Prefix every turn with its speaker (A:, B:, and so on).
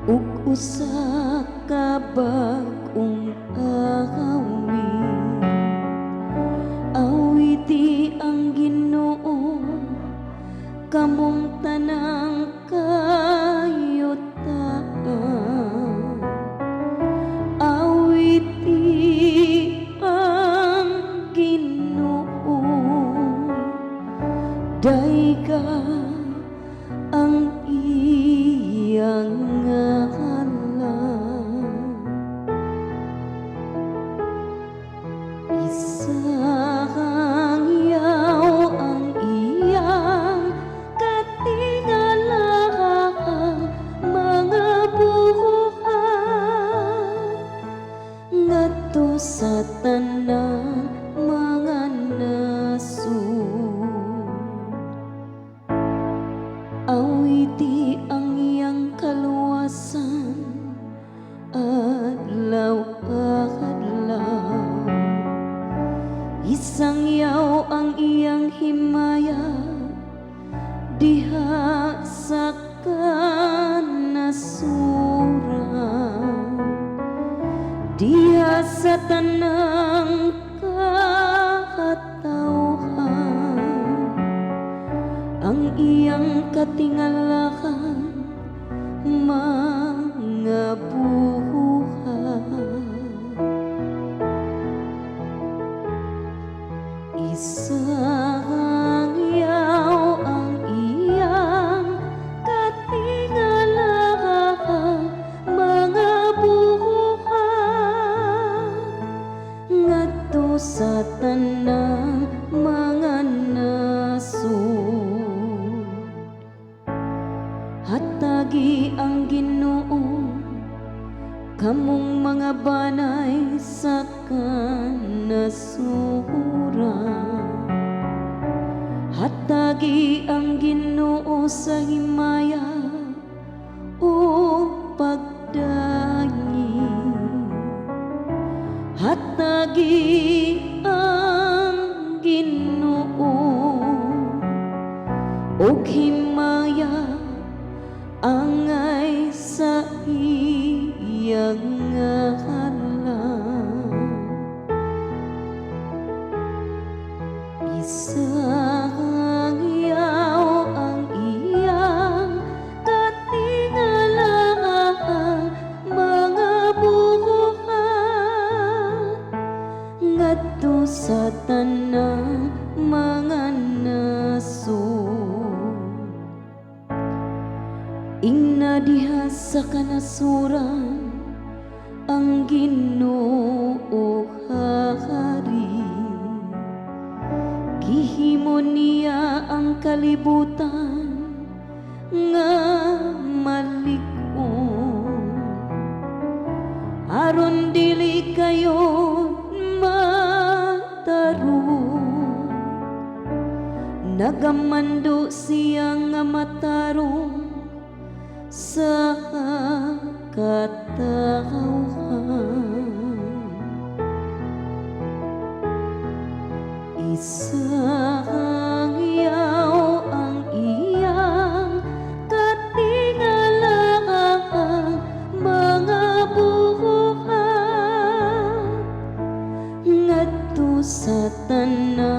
A: ug usa ka bag-ong awit. Awiti ang Ginoo kamong tanang kayutaan. Awiti ang Ginoo, dayga ang iyang ngalan. Isang yaw ang iyang katingalaang mga buhat ngadto sa tanang mga nasud. Awiti ang iyang kaluwasan adlaw-adlaw. Isang yaw ang iyang himaya diha sa kanasuran, diha sa tanang katawhan. Ang iyang katingalakan mga buhat. Isang yaw ang iyang katingalaang mga buhat ngadto sa tanang mga nasud. Hatagi ang Ginoo kamong mga banay sa kanasuran. Hatagi ang Ginoo sa himaya o pagdangi. Hatagi ang Ginoo og himaya angay sa iyang ngalan. Isang yaw ang iyang katingalaang mga buhat ngadto sa tanang mga nasud. Ingna diha sa kanasuran ang Ginoo Hari. Gihimo niya ang kalibutan nga malig-on aron dili kayo matarong. Nagamando siya nga matarong sa katawhan. Isang yaw ang iyang katingalaang mga buhat ngadto sa tanang